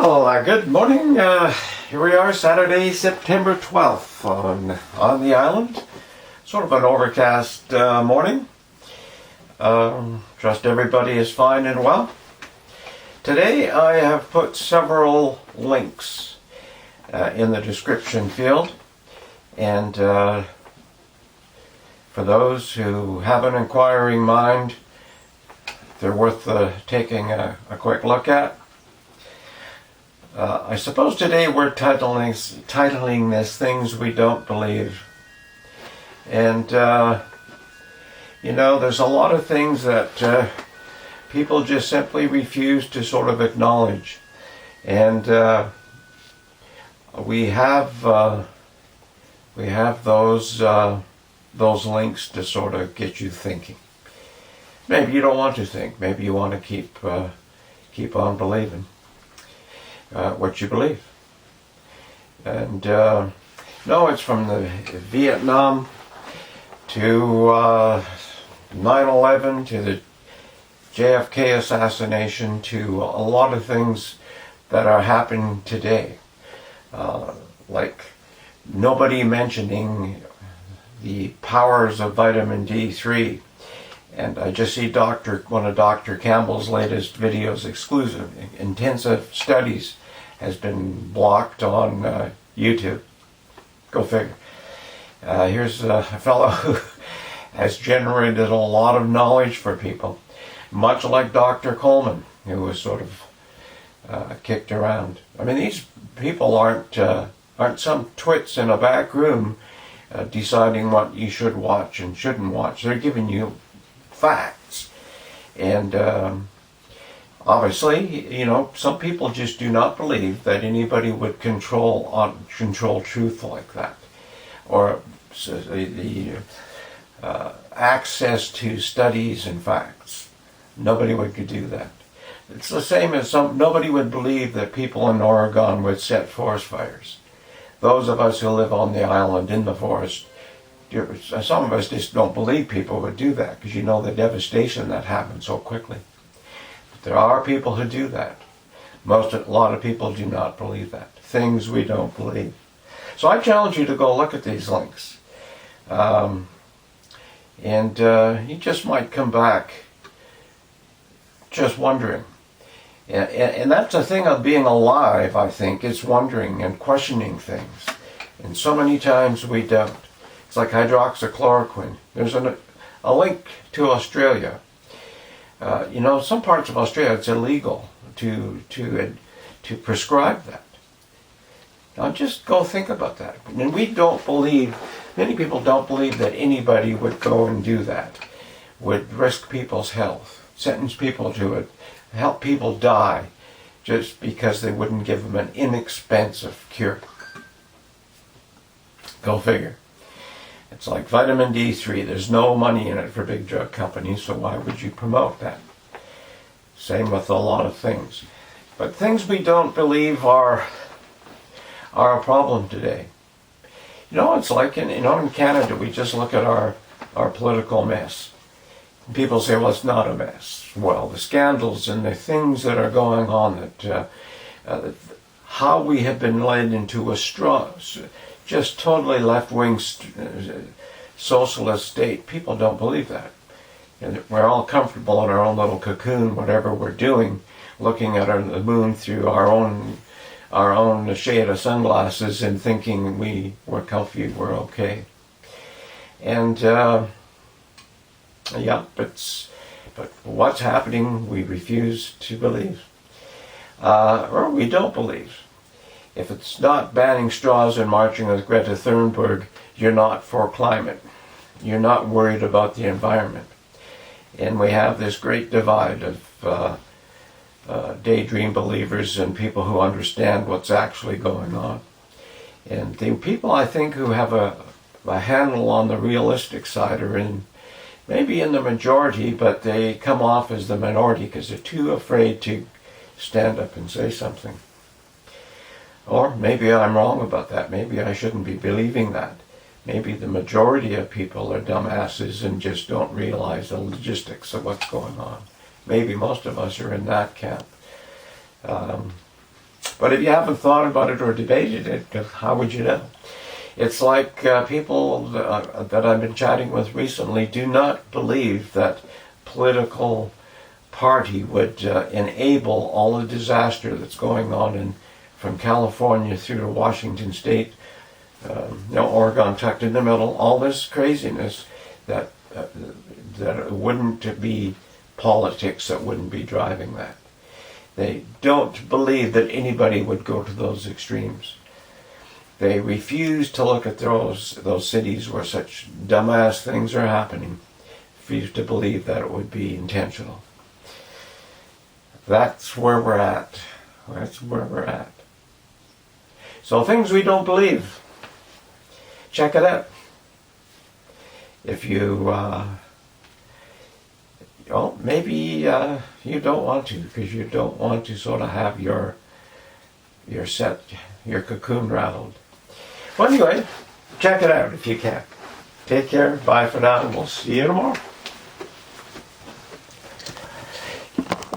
Well, good morning. Here we are, Saturday, September 12th on the island. Sort of an overcast morning. Trust everybody is fine and well. Today I have put several links in the description field, and for those who have an inquiring mind, they're worth taking a quick look at. I suppose today we're titling this Things We Don't Believe. And, there's a lot of things that people just simply refuse to sort of acknowledge. And we have those links to sort of get you thinking. Maybe you don't want to think. Maybe you want to keep on believing what you believe. And no, it's from the Vietnam to 9/11 to the JFK assassination to a lot of things that are happening today. Like nobody mentioning the powers of vitamin D3. And I just see one of Dr. Campbell's latest videos, exclusive, intensive studies, has been blocked on YouTube. Go figure. Here's a fellow who has generated a lot of knowledge for people, much like Dr. Coleman, who was sort of kicked around. I mean, these people aren't some twits in a back room deciding what you should watch and shouldn't watch. They're giving you facts. And obviously, some people just do not believe that anybody would control truth like that, or the access to studies and facts. Nobody could do that. It's the same as nobody would believe that people in Oregon would set forest fires. Those of us who live on the island in the forest, some of us just don't believe people would do that because the devastation that happens so quickly. But there are people who do that. A lot of people do not believe that. Things we don't believe. So I challenge you to go look at these links. And you just might come back just wondering. And that's the thing of being alive, I think, is wondering and questioning things. And so many times we don't. It's like hydroxychloroquine. There's a link to Australia. Some parts of Australia it's illegal to prescribe that. Now just go think about that. And many people don't believe that anybody would go and do that, would risk people's health, sentence people to it, help people die, just because they wouldn't give them an inexpensive cure. Go figure. It's like vitamin D3. There's no money in it for big drug companies, so why would you promote that? Same with a lot of things. But things we don't believe are a problem today. It's like in Canada, we just look at our political mess. People say, well, it's not a mess. Well, the scandals and the things that are going on, how we have been led into a just totally left-wing socialist state. People don't believe that. And we're all comfortable in our own little cocoon, whatever we're doing, looking at the moon through our own shade of sunglasses and thinking we're comfy, we're okay. And but what's happening we refuse to believe, or we don't believe. If it's not banning straws and marching with Greta Thunberg, you're not for climate. You're not worried about the environment. And we have this great divide of daydream believers and people who understand what's actually going on. And the people, I think, who have a handle on the realistic side are maybe in the majority, but they come off as the minority because they're too afraid to stand up and say something. Or maybe I'm wrong about that. Maybe I shouldn't be believing that. Maybe the majority of people are dumbasses and just don't realize the logistics of what's going on. Maybe most of us are in that camp. But if you haven't thought about it or debated it, how would you know? It's like people that I've been chatting with recently do not believe that political party would enable all the disaster that's going on from California through to Washington State, Oregon tucked in the middle, all this craziness that it wouldn't be politics that wouldn't be driving that. They don't believe that anybody would go to those extremes. They refuse to look at those cities where such dumbass things are happening. Refuse to believe that it would be intentional. That's where we're at. That's where we're at. So things we don't believe. Check it out. If you, maybe you don't want to, because you don't want to sort of have your cocoon rattled. Well, anyway, check it out if you can. Take care. Bye for now, and we'll see you tomorrow.